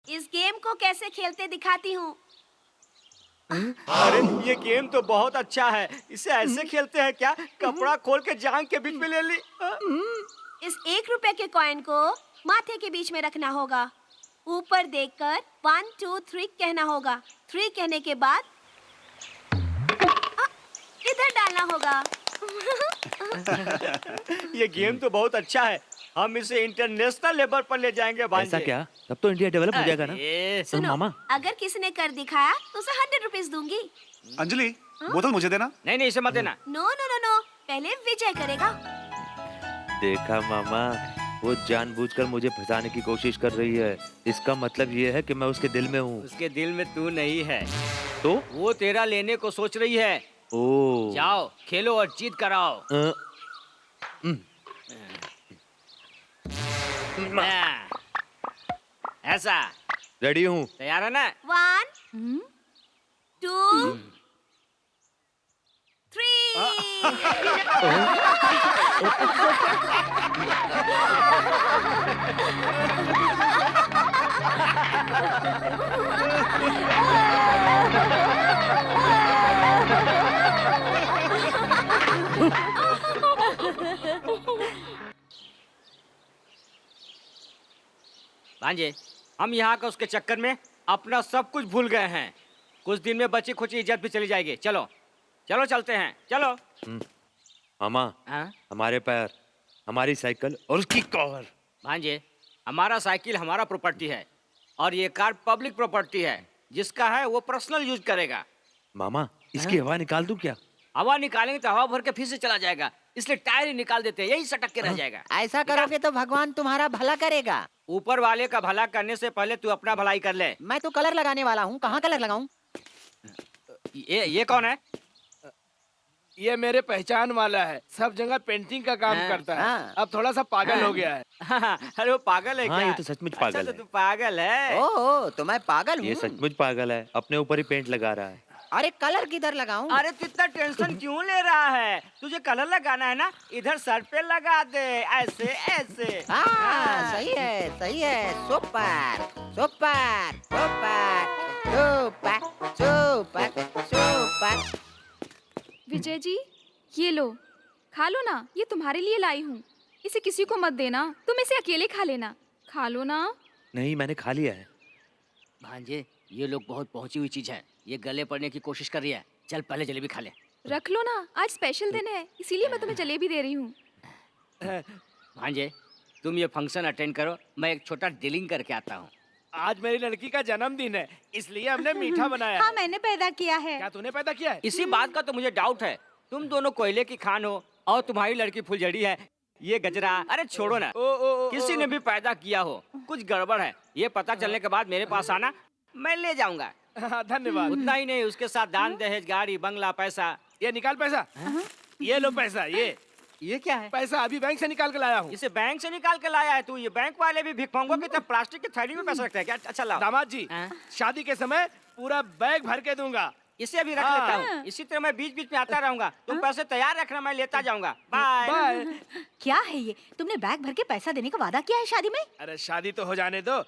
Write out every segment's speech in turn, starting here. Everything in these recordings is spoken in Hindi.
इस गेम को कैसे खेलते दिखाती हूँ। अरे ये गेम तो बहुत अच्छा है। इसे ऐसे खेलते हैं क्या? कपड़ा खोल के जांग के बीच में ले ली। इस 1 रुपए के कॉइन को माथे के बीच में रखना होगा। ऊपर देखकर 1 2 3 कहना होगा। 3 कहने के बाद इधर डालना होगा। ये गेम तो बहुत अच्छा है। हम इसे इंटरनेशनल लेवल पर ले जाएंगे भांजे। ऐसा क्या? तब तो इंडिया डेवलप हो जाएगा ना। सुनो, मामा अगर किसी ने कर दिखाया तो उसे 100 रुपीज दूंगी। अंजलि, बोतल मुझे देना। नहीं नहीं, इसे मत देना। नो नो नो नो, पहले विजय करेगा। देखा मामा, वो जानबूझकर मुझे फंसाने की कोशिश कर रही है। इसका मतलब ये है कि मैं उसके दिल में हूँ। उसके दिल में तू नहीं है, तो वो तेरा लेने को सोच रही है। ओ जाओ खेलो और जीत कर आओ। ऐसा रेडी हूँ। तैयार है ना? 1 2 3 भांजे, हम यहाँ का उसके चक्कर में अपना सब कुछ भूल गए हैं। कुछ दिन में बची खुची इज्जत भी चली जाएगी। चलो चलो चलते हैं, चलो। मामा, हाँ? हमारे पैर, हमारी साइकिल और उसकी कार। भांजे, हमारा साइकिल हमारा प्रॉपर्टी है और ये कार पब्लिक प्रॉपर्टी है। जिसका है वो पर्सनल यूज करेगा। मामा, इसकी हवा निकाल दूं क्या? हवा निकालेंगे तो हवा भर के फिर से चला जाएगा, इसलिए टायर ही निकाल देते हैं, यही सटक के रह जाएगा। ऐसा करोगे तो भगवान तुम्हारा भला करेगा। ऊपर वाले का भला करने से पहले तू अपना भलाई कर ले। मैं तो कलर लगाने वाला हूँ, कहाँ कलर लगाऊं? ये कौन है? ये मेरे पहचान वाला है, सब जगह पेंटिंग का काम करता है। हाँ। अब थोड़ा सा पागल हो गया है। अरे वो पागल है हाँ, क्या? ये तो सचमुच पागल अच्छा, है। तो तू पागल है। ओह, तो मैं पागल ये हूँ। सचमुच पागल है, अपने ऊपर ही पेंट लगा रहा है। अरे कलर किधर लगाऊं? अरे तू इतना टेंशन क्यों ले रहा है? तुझे कलर लगाना है ना, इधर सर पे लगा दे, ऐसे ऐसे। हाँ, सही है, super super super super super super. Vijay ji, ये लो, खा लो ना, ये तुम्हारे लिए लाई हूँ। इसे किसी को मत देना, तुम इसे अकेले खा लेना। खा लो ना। नहीं, मैंने खा लिया है। भांजे, ये लोग बहुत पहुंची हुई चीज है, ये गले पड़ने की कोशिश कर रही है। चल पहले जलेबी खा ले। रख लो ना, आज स्पेशल दिन है, इसीलिए मैं तुम्हें जलेबी दे रही हूँ। भांजे, तुम ये फंक्शन अटेंड करो, मैं एक छोटा डीलिंग करके आता हूँ। आज मेरी लड़की का जन्मदिन है, इसलिए हमने मीठा बनाया हाँ, है। मैंने पैदा किया है। क्या तूने पैदा किया है? इसी बात का तो मुझे डाउट है। तुम दोनों कोयले की खान हो और तुम्हारी लड़की फुलझड़ी है। ये गजरा, अरे छोड़ो ना, किसी ने भी पैदा किया हो, कुछ गड़बड़ है। ये पता चलने के बाद मेरे पास आना, मैं ले जाऊंगा। हाँ, धन्यवाद। उतना ही नहीं, उसके साथ दान दहेज, गाड़ी बंगला, पैसा। ये निकाल पैसा। ये लो पैसा, ये क्या है? पैसा अभी बैंक से निकाल के लाया हूँ। इसे बैंक से निकाल के लाया है तू? ये बैंक वाले भी भिखमंगों की तरह प्लास्टिक की थैली में पैसा रखते हैं क्या? अच्छा लाओ। दामाद जी, हाँ? शादी के समय पूरा बैग भर के दूंगा। इसे भी रख लेता हूँ। इसी तरह मैं बीच बीच में आता रहूंगा। तुम पैसे तैयार रखना, मैं लेता जाऊंगा। बाय। बाय। क्या है ये? तुमने बैग भर के पैसा देने का वादा किया है शादी में? अरे शादी तो हो जाने दो,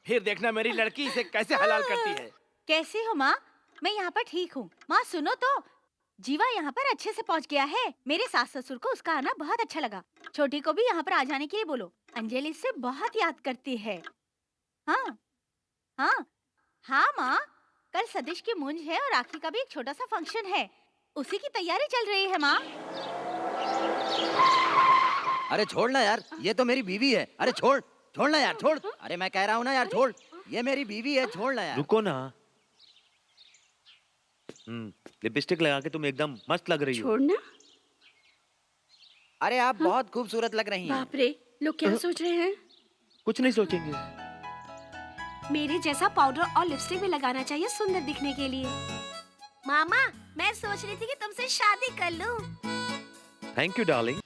फिर देखना मेरी लड़की इसे कैसे हलाल करती है। कैसे हो माँ? मैं यहाँ पर ठीक हूँ। माँ सुनो तो, जीवा यहाँ पर अच्छे से पहुँच गया है। मेरे सास ससुर को उसका आना बहुत अच्छा लगा। छोटी को भी यहाँ पर आ जाने के लिए बोलो। अंजलि से बहुत याद करती है। हाँ हाँ हाँ माँ, कल सतीश की मूंज है और राखी का भी एक छोटा सा फंक्शन है, उसी की तैयारी चल रही है माँ। अरे छोड़ ना यार, ये तो मेरी बीवी है। अरे छोड़ ना यार, छोड़। अरे मैं कह रहा हूँ ना यार, छोड़। ये मेरी बीवी है, छोड़ ना यार। रुको ना। लिपस्टिक लगा के तुम एकदम मस्त लग रही हो। छोड़ना। अरे आप बहुत खूबसूरत लग रही हैं। बाप रे, लोग क्या सोच रहे हैं? कुछ नहीं सोचेंगे। मेरे जैसा पाउडर और लिपस्टिक भी लगाना चाहिए सुंदर दिखने के लिए। मामा, मैं सोच रही थी कि तुमसे शादी कर लूं। Thank you darling.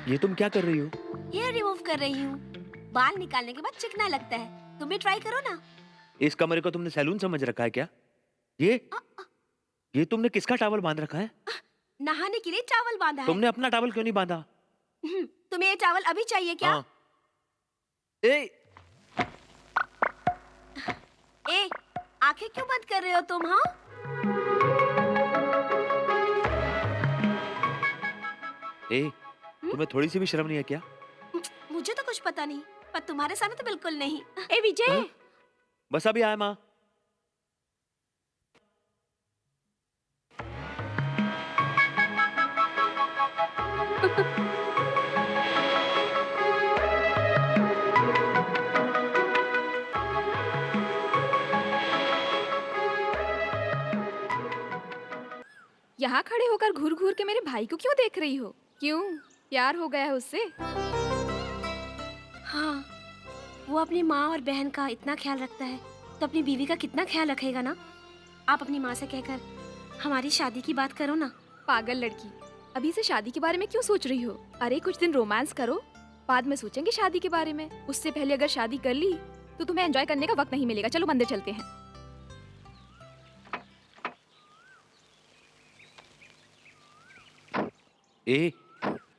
ये तुम क्या कर रही हो? हेयर रिमूव कर रही हूँ। बाल निकालने के बाद चिकना लगता है। तुम भी ट्राई करो ना। इस कमरे को तुमने सैलून समझ रखा है क्या? ये तुमने किसका टॉवल बांध रखा है? नहाने के लिए चावल बांधा है। तुमने अपना टॉवल क्यों नहीं बांधा? तुम्हें ये चावल अभी चाहिए क्या? हाँ। ए, आंखें क्यों बंद कर रहे हो तुम? हाँ, तुम्हें थोड़ी सी भी शर्म नहीं है क्या? मुझे तो कुछ पता नहीं, पर तुम्हारे सामने तो बिल्कुल नहीं। ए विजय, बस अभी आया माँ। यहाँ खड़े होकर घूर घूर के मेरे भाई को क्यों देख रही हो? क्यों, प्यार हो गया है उससे? हाँ, वो अपनी माँ और बहन का इतना ख्याल रखता है, तो अपनी बीवी का कितना ख्याल रखेगा ना। आप अपनी माँ से कहकर हमारी शादी की बात करो ना। पागल लड़की, अभी से शादी के बारे में क्यों सोच रही हो? अरे कुछ दिन रोमांस करो, बाद में सोचेंगे शादी के बारे में। उससे पहले अगर शादी कर ली तो तुम्हें एंजॉय करने का वक्त नहीं मिलेगा। चलो मंदिर चलते हैं।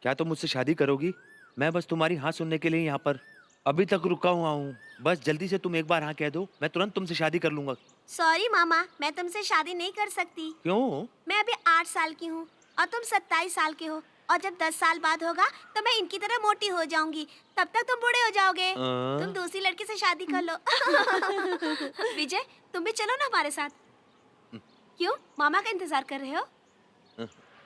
क्या तुम मुझसे शादी करोगी? मैं बस तुम्हारी हाँ सुनने के लिए यहाँ पर अभी तक रुका हुआ हूँ। बस जल्दी से तुम एक बार हाँ कह दो, मैं तुरंत तुमसे शादी कर लूंगा। सॉरी मामा, मैं तुमसे शादी नहीं कर सकती। क्यों? मैं अभी 8 साल की हूँ और तुम 27 साल के हो, और जब 10 साल बाद होगा तो मैं इनकी तरह मोटी हो जाऊंगी। तब तक तुम बूढ़े हो जाओगे। तुम दूसरी लड़की से शादी कर लो। विजय, तुम भी चलो ना हमारे साथ। क्यों, मामा का इंतजार कर रहे हो?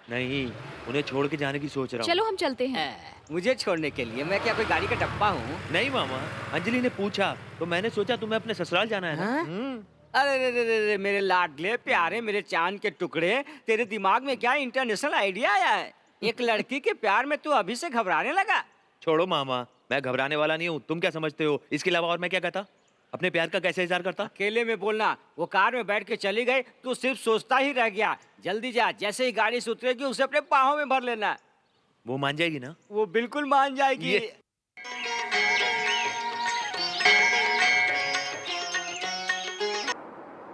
नहीं, उन्हें छोड़ के जाने की सोच रहा हूँ। चलो हम चलते हैं। मुझे छोड़ने के लिए मैं क्या कोई गाड़ी का डब्बा हूँ? नहीं मामा, अंजलि ने पूछा तो मैंने सोचा तुम्हें अपने ससुराल जाना है ना। हाँ? अरे रे रे रे रे, मेरे लाडले प्यारे, मेरे चांद के टुकड़े, तेरे दिमाग में क्या इंटरनेशनल आइडिया आया है? एक लड़की के प्यार में तू अभी से घबराने लगा? छोड़ो मामा, मैं घबराने वाला नहीं हूँ। तुम क्या समझते हो? इसके अलावा और मैं क्या कहता? अपने प्यार का कैसे इजहार करता? अकेले में बोलना। वो कार में बैठ के चली गई, तू सिर्फ सोचता ही रह गया। जल्दी जा, जैसे ही गाड़ी से उतरेगी उसे अपने बाहों में भर लेना। वो मान जाएगी ना? वो बिल्कुल मान जाएगी।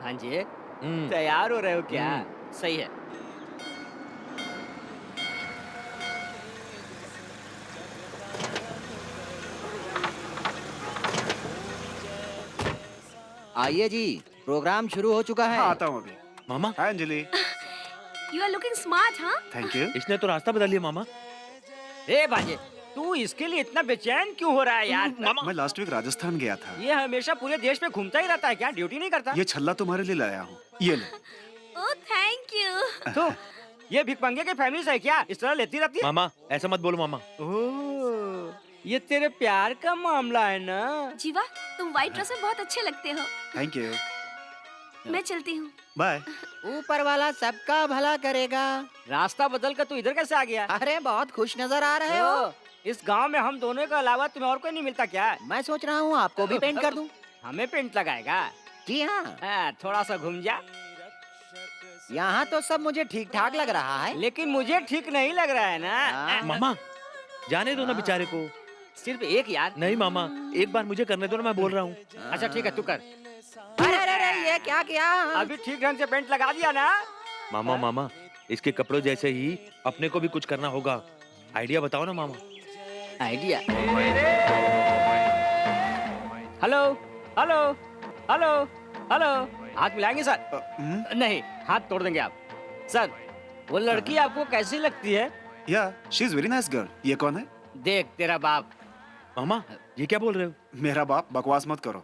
हाँ जी, तैयार हो रहे हो क्या? सही है। आइए जी, प्रोग्राम शुरू हो चुका है। हाँ, आता हूँ अभी। मामा, hi Anjali. You are looking smart, हाँ? Thank you. इसने तो रास्ता बदल लिया मामा। ए भाजे, तू इसके लिए इतना बेचैन क्यों हो रहा है यार? मैं लास्ट वीक राजस्थान गया था। ये हमेशा पूरे देश में घूमता ही रहता है क्या? ड्यूटी नहीं करता? ये छल्ला तुम्हारे लिए लाया हूँ, ये लो। Oh, thank you. तो ये भिखमंगे की फैमिली है क्या? इस तरह लेती रहती है? मामा, ऐसा मत बोलो मामा। ओह, ये तेरे प्यार का मामला है ना? जीवा, तुम व्हाइट ड्रेस में बहुत अच्छे लगते हो। Thank you. मैं चलती हूँ। बाय। ऊपर वाला सबका भला करेगा। रास्ता बदल कर तू इधर कैसे आ गया? अरे बहुत खुश नजर आ रहे हो। ओ, इस गांव में हम दोनों के अलावा तुम्हें और कोई नहीं मिलता क्या? मैं सोच रहा हूँ आपको भी पेंट कर दूं। हमें पेंट लगाएगा? जी हाँ। थोड़ा सा घूम जा। यहाँ तो सब मुझे ठीक ठाक लग रहा है। लेकिन मुझे ठीक नहीं लग रहा है ना। मामा, जाने दो ना बेचारे को। सिर्फ एक यार। नहीं मामा, एक बार मुझे करने दो ना, मैं बोल रहा हूँ। अच्छा ठीक है, तू कर। अरे अरे अरे, ये क्या किया? अभी ठीक ढंग से पेंट लगा दिया ना? मामा मामा, इसके कपड़ों जैसे ही अपने को भी कुछ करना होगा। आइडिया बताओ ना मामा। Idea? Hello hello hello hello, हाथ मिलाएंगे सर? नहीं, हाथ तोड़ देंगे आप। सर, वो लड़की आपको कैसी लगती है? या, she is very nice girl. ये कौन है? देख तेरा बाप। मामा, ये क्या बोल रहे हो? मेरा बाप, बकवास मत करो।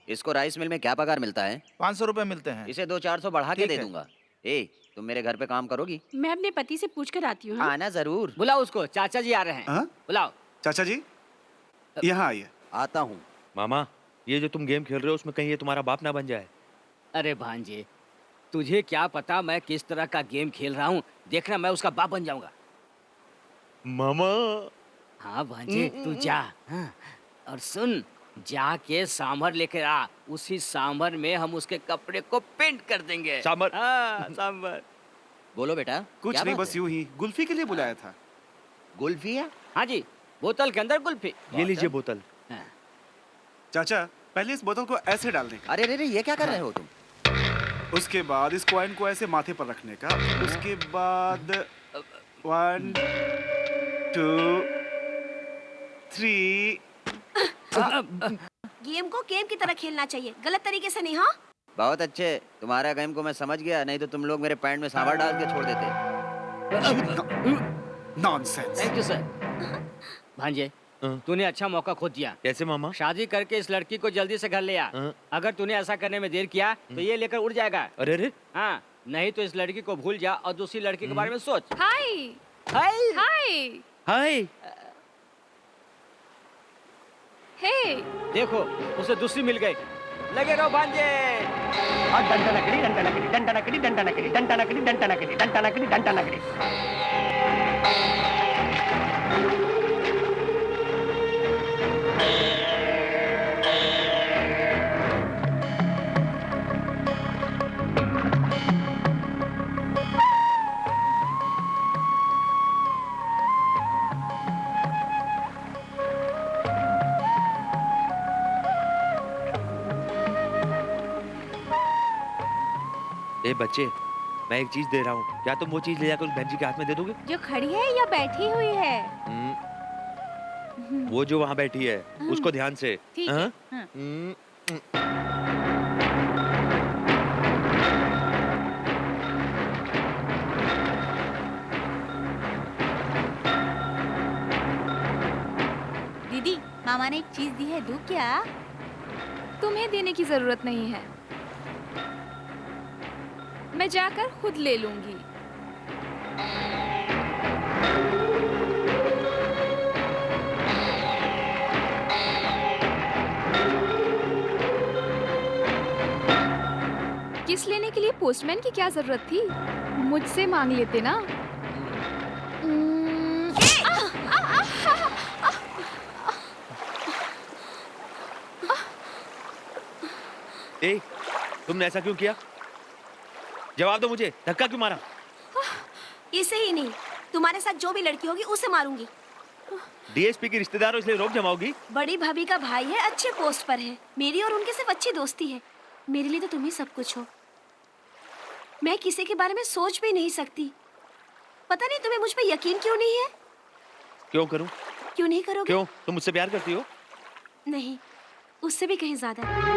इसको राइस मिल में क्या पगार मिलता है? 500 रुपए मिलते हैं। इसे 200-400 बढ़ा के ठीक दे है। दूंगा। ए, तुम मेरे घर पे काम करोगी? मैं अपने पति से पूछ कर आती हूँ। हाँ? आना जरूर। बुलाओ उसको, चाचा जी आ रहे हैं। हाँ? बुलाओ। चाचा जी, यहाँ आइए। आता हूँ। मामा, ये जो तुम गेम खेल रहे हो उसमें कहीं ये तुम्हारा बाप ना बन जाए। अरे भांजे, तुझे क्या पता मैं किस तरह का गेम खेल रहा हूँ? देखना, मैं उसका बाप बन जाऊंगा। मामा। हाँ भांजे, तू जा। हाँ। और सुन, जाके सांभर लेकर आ। उसी सांभर में हम उसके कपड़े को पेंट कर देंगे। सांभर? हाँ, सांभर। बोलो बेटा। कुछ क्या नहीं, बात बस है? यूं ही गुल्फी के लिए बुलाया था। गुल्फी है? हाँ जी, बोतल के अंदर कुल्फी। ये लीजिए बोतल। हाँ। चाचा पहले इस बोतल को ऐसे डालने का, अरे अरे अरे, ये क्या कर रहे हो तुम? उसके बाद इस कॉइन को ऐसे माथे पर रखने का, उसके बाद 1 2 3। गेम को गेम की तरह खेलना चाहिए, गलत तरीके से नहीं। हाँ, बहुत अच्छे, तुम्हारा गेम को मैं समझ गया, नहीं तो तुम लोग मेरे पैंट में सांभर डाल के छोड़ देते। नॉनसेंस। Thank you sir. भांजे, हाँ। तूने अच्छा मौका खो दिया। कैसे मामा? शादी करके इस लड़की को जल्दी से घर ले आ। हाँ। अगर तूने ऐसा करने में देर किया तो ये लेकर उड़ जाएगा। अरे अरे हाँ, नहीं तो इस लड़की को भूल जा और दूसरी लड़की के बारे में सोच। हाय हाय। हाय हाय। हे देखो, उसे दूसरी मिल गई। लगे रहो भांजे। और डंडा लकड़ी, डंडा लकड़ी, डंडा लकड़ी, डंडा लकड़ी, डंडा लकड़ी, डंडा लकड़ी, डंडा लकड़ी, डंडा लकड़ी। ए बच्चे, मैं एक चीज दे रहा हूँ, क्या तुम वो चीज ले जाकर उस बहन जी के हाथ में दे दोगे? जो खड़ी है या बैठी हुई है? वो जो वहाँ बैठी है, उसको ध्यान से। ठीक है। हाँ? हाँ। दीदी, मामा ने एक चीज दी है, दूं क्या? तुम्हें देने की जरूरत नहीं है, मैं जाकर खुद ले लूंगी। किस लेने के लिए पोस्टमैन की क्या जरूरत थी? मुझसे मांग लेते ना। ए, तुमने ऐसा क्यों किया? जवाब दो मुझे, धक्का क्यों मारा? इसे ही नहीं, तुम्हारे साथ जो भी लड़की होगी उसे मारूंगी। डीएसपी की रिश्तेदार हो इसलिए रोक जमाओगी? बड़ी भाभी का भाई है, अच्छे पोस्ट पर है। मेरी और उनके सिर्फ अच्छी दोस्ती है। मेरे लिए तो तुम ही सब कुछ हो। मैं किसी के बारे में सोच भी नहीं सकती। पता नहीं तुम्हें मुझ पे यकीन क्यों नहीं है? क्यों करूं? क्यों नहीं करोगे? क्यों? तुम मुझसे प्यार करती हो? नहीं, उससे भी कहीं ज्यादा।